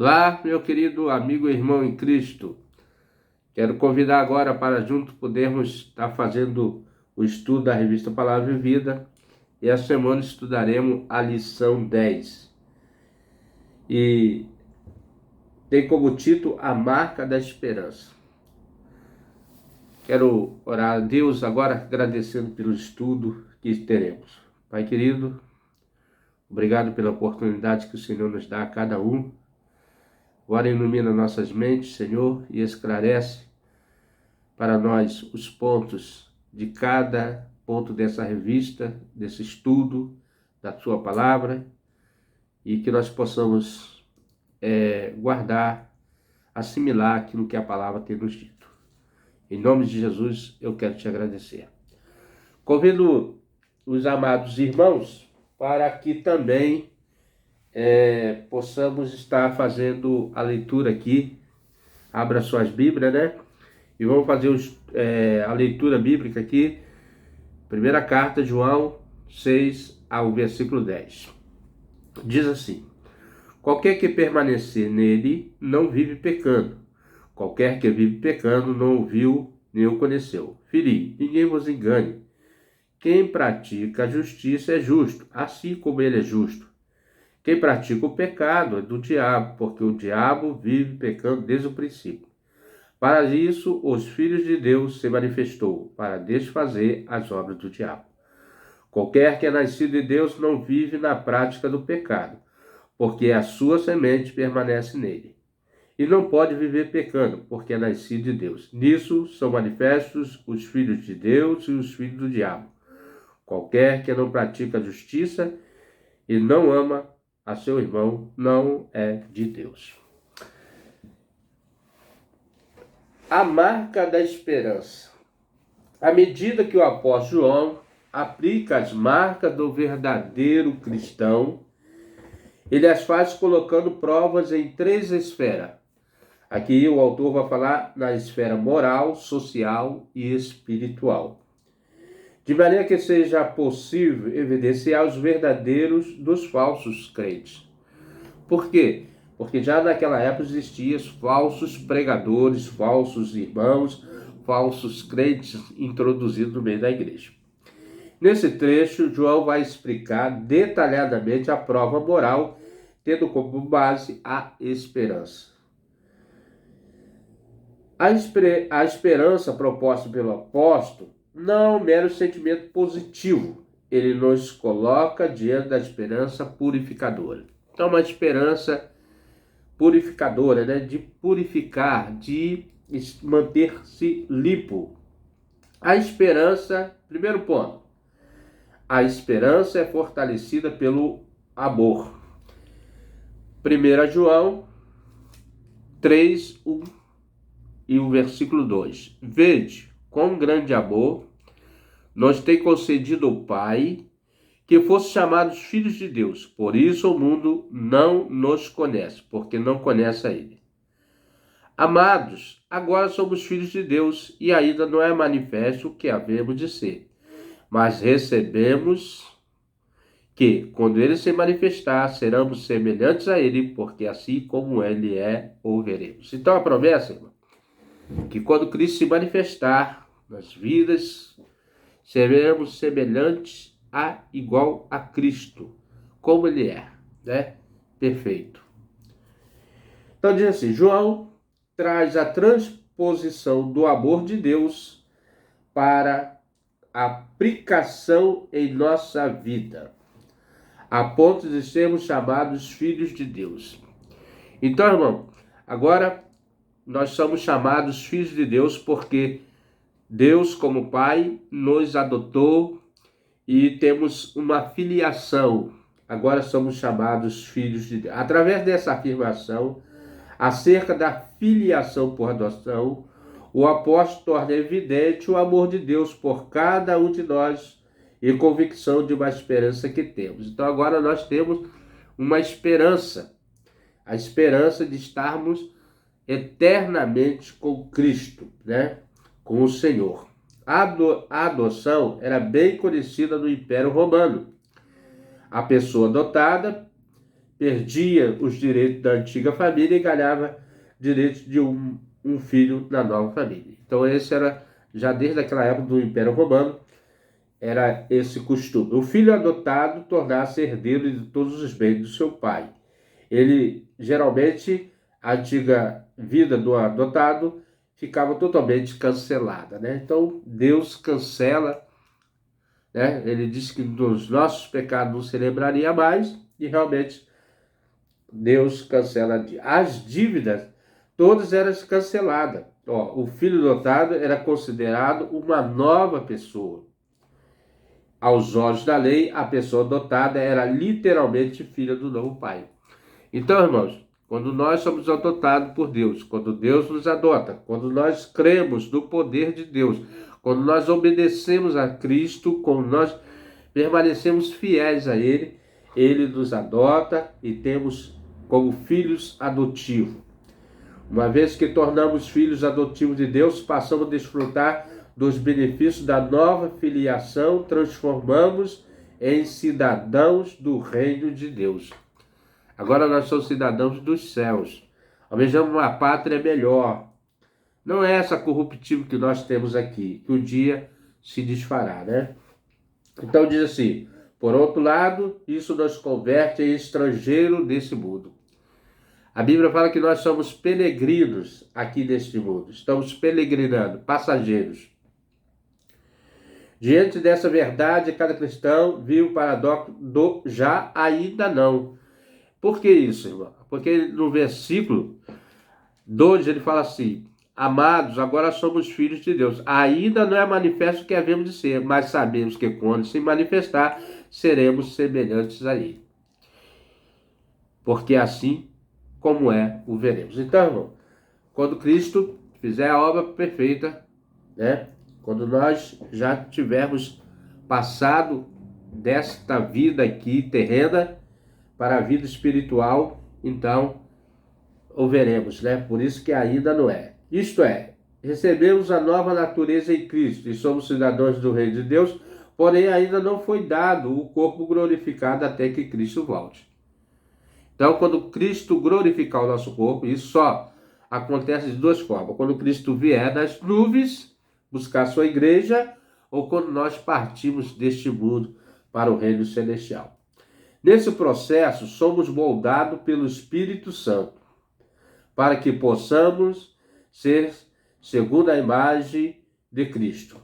Olá, meu querido amigo e irmão em Cristo. Quero convidar agora para juntos podermos estar fazendo o estudo da revista Palavra e Vida. E essa semana estudaremos a lição 10. E tem como título A Marca da Esperança. Quero orar a Deus agora agradecendo pelo estudo que teremos. Pai querido, obrigado pela oportunidade que o Senhor nos dá a cada um. Agora ilumina nossas mentes, Senhor, e esclarece para nós os pontos de cada ponto dessa revista, desse estudo, da sua palavra, e que nós possamos guardar, assimilar aquilo que a palavra tem nos dito. Em nome de Jesus, eu quero te agradecer. Convido os amados irmãos para que também possamos estar fazendo a leitura aqui. Abra suas Bíblias, né? E vamos fazer a leitura bíblica aqui. Primeira carta de João 6 ao versículo 10. Diz assim: qualquer que permanecer nele não vive pecando. Qualquer que vive pecando não o viu nem o conheceu. Filhinho, ninguém vos engane. Quem pratica a justiça é justo, assim como ele é justo. Quem pratica o pecado é do diabo, porque o diabo vive pecando desde o princípio. Para isso, os filhos de Deus se manifestou, para desfazer as obras do diabo. Qualquer que é nascido de Deus não vive na prática do pecado, porque a sua semente permanece nele. E não pode viver pecando, porque é nascido de Deus. Nisso são manifestos os filhos de Deus e os filhos do diabo. Qualquer que não pratica a justiça e não ama a seu irmão não é de Deus. A marca da esperança. À medida que o apóstolo João aplica as marcas do verdadeiro cristão, ele as faz colocando provas em 3 esferas. Aqui o autor vai falar na esfera moral, social e espiritual. De maneira que seja possível evidenciar os verdadeiros dos falsos crentes. Por quê? Porque já naquela época existiam falsos pregadores, falsos irmãos, falsos crentes introduzidos no meio da igreja. Nesse trecho, João vai explicar detalhadamente a prova moral, tendo como base a esperança. A esperança proposta pelo apóstolo não é um mero sentimento positivo. Ele nos coloca diante da esperança purificadora. Então, uma esperança purificadora, né? De purificar, de manter-se limpo. A esperança, primeiro ponto, a esperança é fortalecida pelo amor. 1 João 3, 1 e o versículo 2. Vede, com grande amor, nos tem concedido o Pai, que fosse chamados filhos de Deus. Por isso o mundo não nos conhece, porque não conhece a Ele. Amados, agora somos filhos de Deus e ainda não é manifesto o que havemos de ser. Mas recebemos que, quando Ele se manifestar, seremos semelhantes a Ele, porque assim como Ele é, o veremos. Então a promessa, irmão, que quando Cristo se manifestar nas vidas, seremos semelhantes igual a Cristo, como Ele é, né? Perfeito. Então diz assim, João traz a transposição do amor de Deus para a aplicação em nossa vida, a ponto de sermos chamados filhos de Deus. Então, irmão, agora nós somos chamados filhos de Deus porque Deus, como Pai, nos adotou e temos uma filiação. Agora somos chamados filhos de Deus. Através dessa afirmação, acerca da filiação por adoção, o apóstolo torna evidente o amor de Deus por cada um de nós e convicção de uma esperança que temos. Então agora nós temos uma esperança, a esperança de estarmos eternamente com Cristo, né? Com o Senhor. A adoção era bem conhecida no Império Romano. A pessoa adotada perdia os direitos da antiga família e ganhava direitos de um filho na nova família. Então esse era, já desde aquela época do Império Romano, era esse costume. O filho adotado tornar-se herdeiro de todos os bens do seu pai. Ele, geralmente, a antiga vida do adotado ficava totalmente cancelada, né? Então, Deus cancela, né? Ele disse que dos nossos pecados não se lembraria mais, e realmente Deus cancela as dívidas, todas eram canceladas. Ó, o filho adotado era considerado uma nova pessoa. Aos olhos da lei, a pessoa adotada era literalmente filha do novo pai. Então, irmãos, quando nós somos adotados por Deus, quando Deus nos adota, quando nós cremos no poder de Deus, quando nós obedecemos a Cristo, quando nós permanecemos fiéis a Ele, Ele nos adota e temos como filhos adotivos. Uma vez que tornamos filhos adotivos de Deus, passamos a desfrutar dos benefícios da nova filiação, transformamos em cidadãos do reino de Deus. Agora nós somos cidadãos dos céus. Almejamos uma pátria melhor. Não é essa corruptível que nós temos aqui, que um dia se desfará, né? Então diz assim, por outro lado, isso nos converte em estrangeiro desse mundo. A Bíblia fala que nós somos peregrinos aqui neste mundo. Estamos peregrinando, passageiros. Diante dessa verdade, cada cristão vive o paradoxo do já ainda não. Por que isso, irmão? Porque no versículo 2 ele fala assim, amados, agora somos filhos de Deus. Ainda não é manifesto o que havemos de ser, mas sabemos que quando se manifestar, seremos semelhantes a Ele. Porque assim como é, o veremos. Então, irmão, quando Cristo fizer a obra perfeita, né? Quando nós já tivermos passado desta vida aqui terrena para a vida espiritual, então o veremos, né? Por isso que ainda não é. Isto é, recebemos a nova natureza em Cristo e somos cidadãos do reino de Deus, porém ainda não foi dado o corpo glorificado até que Cristo volte. Então, quando Cristo glorificar o nosso corpo, isso só acontece de duas formas. Quando Cristo vier das nuvens buscar a sua igreja, ou quando nós partimos deste mundo para o reino celestial. Nesse processo, somos moldados pelo Espírito Santo, para que possamos ser segundo a imagem de Cristo.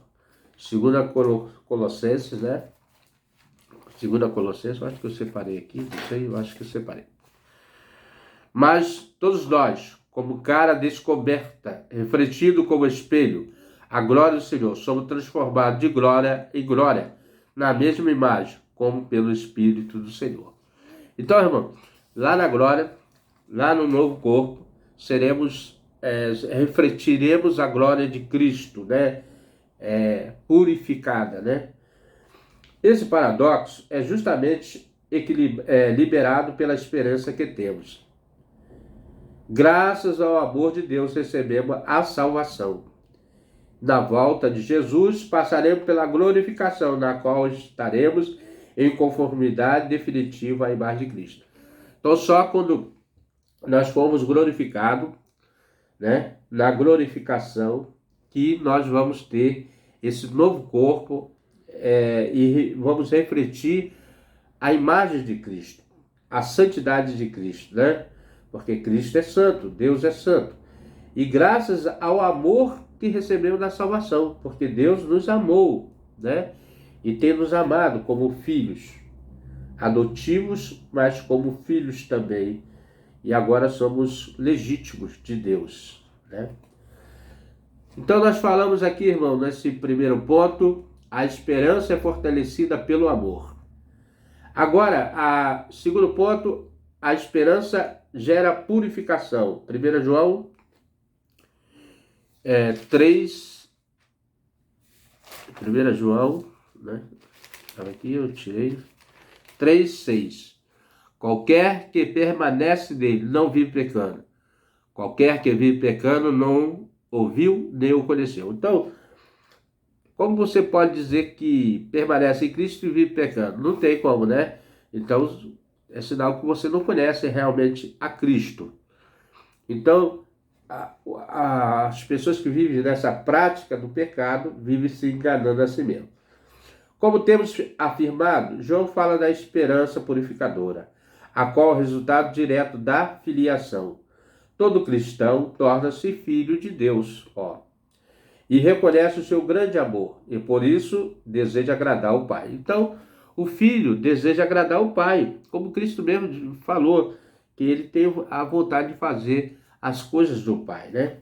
Segunda Colossenses, né? Segunda Colossenses, eu acho que eu separei aqui, não sei, eu acho que eu separei. Mas todos nós, como cara descoberta, refletido como espelho, a glória do Senhor, somos transformados de glória em glória, na mesma imagem, como pelo Espírito do Senhor. Então, irmão, lá na glória, lá no novo corpo, refletiremos a glória de Cristo, né? Purificada, né? Esse paradoxo é justamente liberado pela esperança que temos. Graças ao amor de Deus recebemos a salvação. Na volta de Jesus, passaremos pela glorificação, na qual estaremos em conformidade definitiva à imagem de Cristo. Então, só quando nós formos glorificados, né, na glorificação, que nós vamos ter esse novo corpo e vamos refletir a imagem de Cristo, a santidade de Cristo, né? Porque Cristo é santo, Deus é santo. E graças ao amor que recebemos da salvação, porque Deus nos amou, né? E tem nos amado como filhos, adotivos, mas como filhos também. E agora somos legítimos de Deus, né? Então nós falamos aqui, irmão, nesse primeiro ponto, a esperança é fortalecida pelo amor. Agora, segundo ponto, a esperança gera purificação. 1 João 3, 1 João, né? Aqui eu tirei 3:6. Qualquer que permanece nele não vive pecando. Qualquer que vive pecando não ouviu nem o conheceu. Então, como você pode dizer que permanece em Cristo e vive pecando? Não tem como, né? Então, é sinal que você não conhece realmente a Cristo. Então, as pessoas que vivem nessa prática do pecado vivem se enganando a si mesmo. Como temos afirmado, João fala da esperança purificadora, a qual é o resultado direto da filiação. Todo cristão torna-se filho de Deus, e reconhece o seu grande amor, e por isso deseja agradar o Pai. Então, o filho deseja agradar o Pai, como Cristo mesmo falou, que ele tem a vontade de fazer as coisas do Pai, né?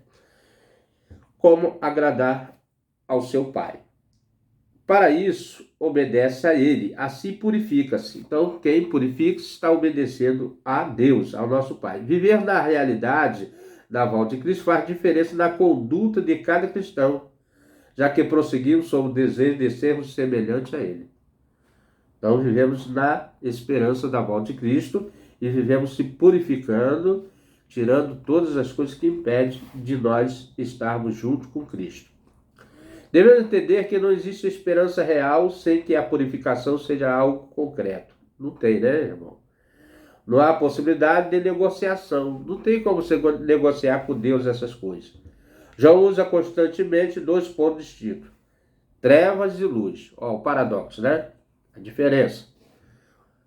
Como agradar ao seu Pai. Para isso, obedece a ele, assim purifica-se. Então, quem purifica-se está obedecendo a Deus, ao nosso Pai. Viver na realidade da volta de Cristo faz diferença na conduta de cada cristão, já que prosseguimos sob o desejo de sermos semelhantes a ele. Então, vivemos na esperança da volta de Cristo e vivemos se purificando, tirando todas as coisas que impedem de nós estarmos junto com Cristo. Devemos entender que não existe esperança real sem que a purificação seja algo concreto. Não tem, né, irmão? Não há possibilidade de negociação. Não tem como você negociar com Deus essas coisas. João usa constantemente dois pontos distintos: trevas e luz. O paradoxo, né? A diferença.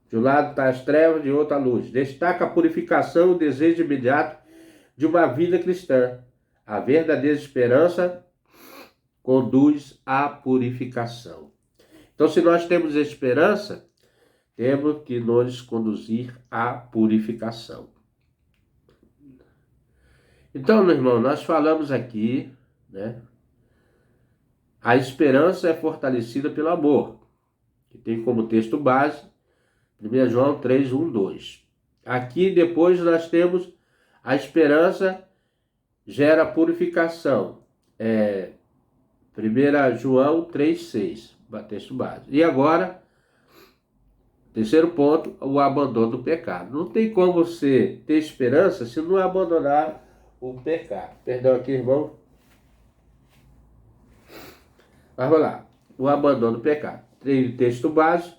De um lado está as trevas, de outro a luz. Destaca a purificação e o desejo imediato de uma vida cristã. A verdadeira esperança conduz à purificação. Então, se nós temos esperança, temos que nos conduzir à purificação. Então, meu irmão, nós falamos aqui, né? A esperança é fortalecida pelo amor, que tem como texto base 1 João 3, 1, 2. Aqui depois nós temos a esperança gera purificação. 1 João 3, 6, texto base. E agora, terceiro ponto, o abandono do pecado. Não tem como você ter esperança se não abandonar o pecado. Perdão aqui, irmão. Mas vamos lá. O abandono do pecado. Tem texto base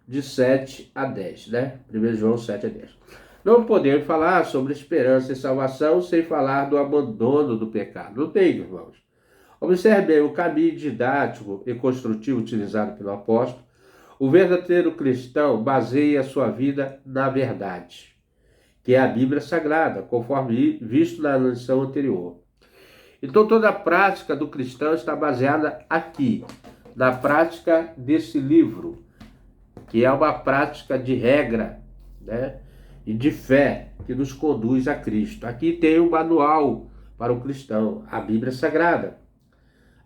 de 7 a 10, né? 1 João 7 a 10. Não podemos falar sobre esperança e salvação sem falar do abandono do pecado. Não tem, irmãos. Observe bem o caminho didático e construtivo utilizado pelo apóstolo. O verdadeiro cristão baseia a sua vida na verdade, que é a Bíblia Sagrada, conforme visto na lição anterior. Então toda a prática do cristão está baseada aqui, na prática desse livro, que é uma prática de regra, né, e de fé que nos conduz a Cristo. Aqui tem um manual para o cristão, a Bíblia Sagrada,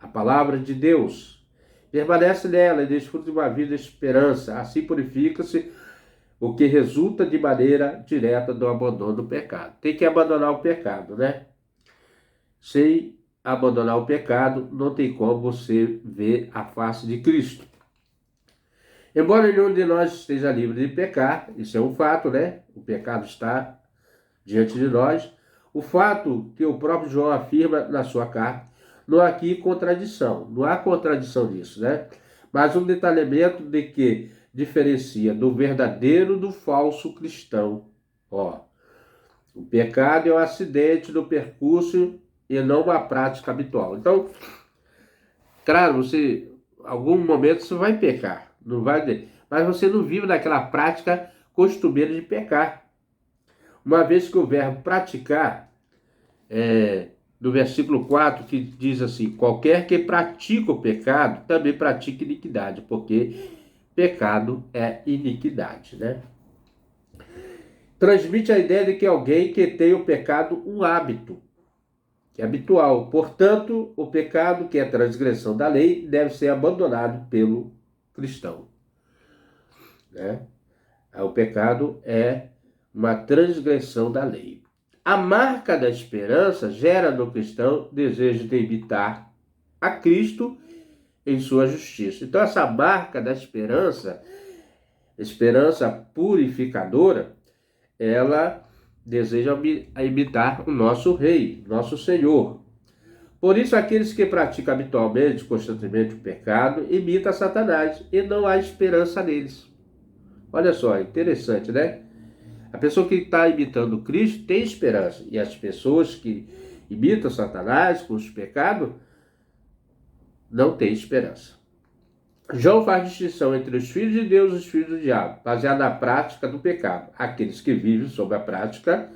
a palavra de Deus. Permanece nela e desfruta de uma vida de esperança. Assim purifica-se, o que resulta de maneira direta do abandono do pecado. Tem que abandonar o pecado, né? Sem abandonar o pecado, não tem como você ver a face de Cristo. Embora nenhum de nós esteja livre de pecar, isso é um fato, né? O pecado está diante de nós. O fato que o próprio João afirma na sua carta, não há aqui contradição, não há contradição nisso, né? Mas um detalhamento de que diferencia do verdadeiro do falso cristão. O pecado é um acidente no percurso e não uma prática habitual. Então, claro, algum momento você vai pecar, não vai, mas você não vive naquela prática costumeira de pecar. Uma vez que o verbo praticar no versículo 4, que diz assim: qualquer que pratica o pecado, também pratica iniquidade, porque pecado é iniquidade, né? Transmite a ideia de que alguém que tem o pecado um hábito, que é habitual. Portanto, o pecado, que é transgressão da lei, deve ser abandonado pelo cristão, né? O pecado é uma transgressão da lei. A marca da esperança gera no cristão desejo de imitar a Cristo em sua justiça. Então, essa marca da esperança purificadora, ela deseja imitar o nosso Rei, nosso Senhor. Por isso, aqueles que praticam habitualmente, constantemente o pecado, imitam Satanás e não há esperança neles. Olha só, interessante, né? pessoa que está imitando Cristo tem esperança. E as pessoas que imitam Satanás com os pecados não têm esperança. João faz distinção entre os filhos de Deus e os filhos do diabo, baseado na prática do pecado. Aqueles que vivem sob a prática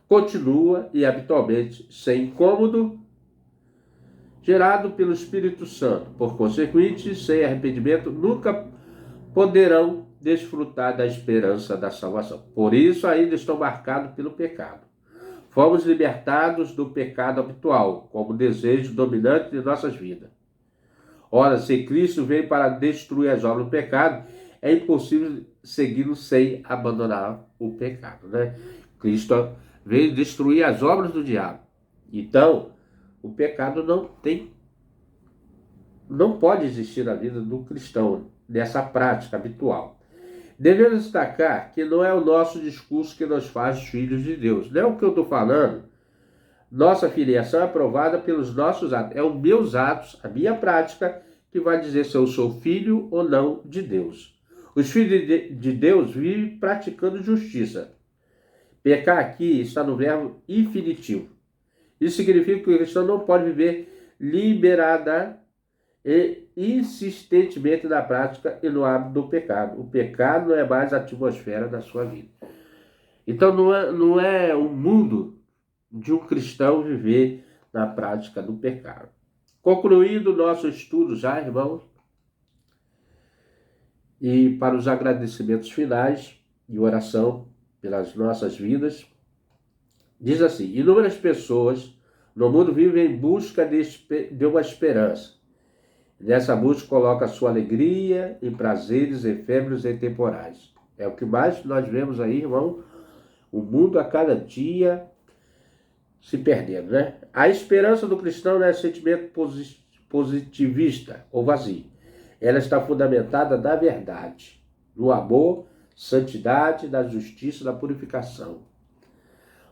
continua e habitualmente sem incômodo gerado pelo Espírito Santo. Por consequente, sem arrependimento, nunca poderão desfrutar da esperança da salvação. Por isso ainda estão marcados pelo pecado. Fomos libertados do pecado habitual, como desejo dominante de nossas vidas. Ora, se Cristo veio para destruir as obras do pecado, é impossível segui-lo sem abandonar o pecado, né? Cristo veio destruir as obras do diabo. Então, o pecado não pode existir na vida do cristão, nessa prática habitual. Devemos destacar que não é o nosso discurso que nos faz filhos de Deus. Não é o que eu estou falando. Nossa filiação é aprovada pelos nossos atos. É os meus atos, a minha prática, que vai dizer se eu sou filho ou não de Deus. Os filhos de Deus vivem praticando justiça. Pecar aqui está no verbo infinitivo. Isso significa que o cristão não pode viver liberada e insistentemente na prática e no hábito do pecado. O pecado não é mais a atmosfera da sua vida. Então não é o mundo de um cristão viver na prática do pecado. Concluído o nosso estudo já, irmãos, e para os agradecimentos finais e oração pelas nossas vidas, diz assim: inúmeras pessoas no mundo vivem em busca de uma esperança. Nessa busca coloca a sua alegria em prazeres efêmeros e temporais. É o que mais nós vemos aí, irmão, o mundo a cada dia se perdendo, né? A esperança do cristão não é sentimento positivista ou vazio. Ela está fundamentada na verdade, no amor, santidade, na justiça, na purificação.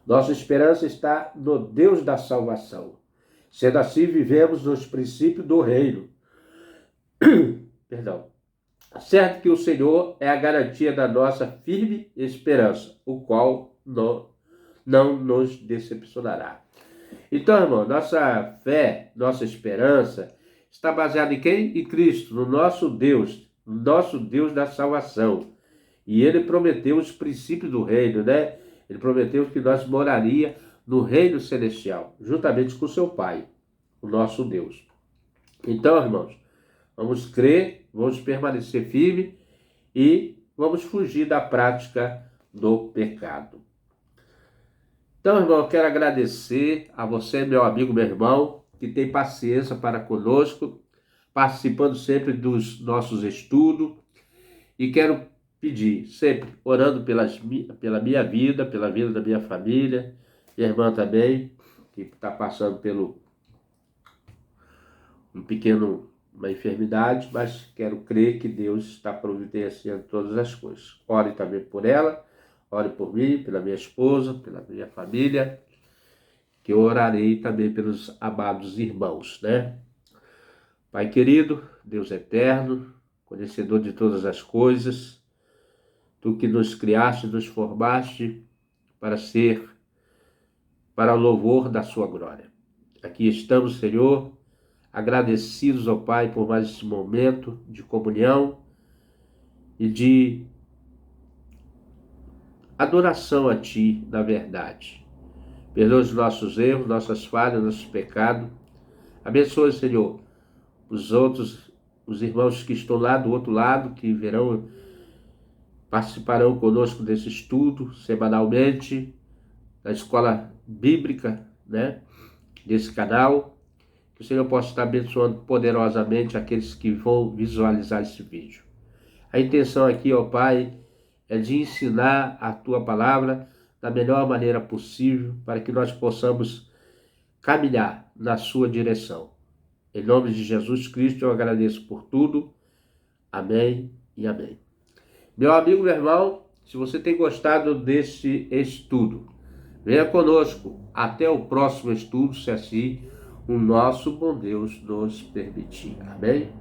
Nossa esperança está no Deus da salvação. Sendo assim, vivemos nos princípios do reino. Perdão. Certo que o Senhor é a garantia da nossa firme esperança, o qual não nos decepcionará. Então, irmão, nossa fé, nossa esperança está baseada em quem? Em Cristo, no nosso Deus da salvação. E ele prometeu os princípios do reino, né? Ele prometeu que nós moraria no reino celestial, juntamente com seu Pai, o nosso Deus. Então, irmãos, vamos crer, vamos permanecer firme e vamos fugir da prática do pecado. Então, irmão, eu quero agradecer a você, meu amigo, meu irmão, que tem paciência para conosco, participando sempre dos nossos estudos, e quero pedir, sempre orando pela minha vida, pela vida da minha família, minha irmã também, que está passando pelo uma enfermidade, mas quero crer que Deus está providenciando todas as coisas. Ore também por ela, ore por mim, pela minha esposa, pela minha família, que eu orarei também pelos amados irmãos, né? Pai querido, Deus eterno, conhecedor de todas as coisas, Tu que nos criaste, nos formaste para o louvor da sua glória. Aqui estamos, Senhor, agradecidos ao Pai por mais esse momento de comunhão e de adoração a Ti, na verdade. Perdoa os nossos erros, nossas falhas, nossos pecados. Abençoa, Senhor, os irmãos que estão lá do outro lado, que participarão conosco desse estudo semanalmente, da escola bíblica, né, desse canal. Que o Senhor possa estar abençoando poderosamente aqueles que vão visualizar esse vídeo. A intenção aqui, ó Pai, é de ensinar a Tua palavra da melhor maneira possível, para que nós possamos caminhar na Sua direção. Em nome de Jesus Cristo, eu agradeço por tudo. Amém e amém. Meu amigo, meu irmão, se você tem gostado desse estudo, venha conosco até o próximo estudo, se assim o nosso bom Deus nos permitir. Amém?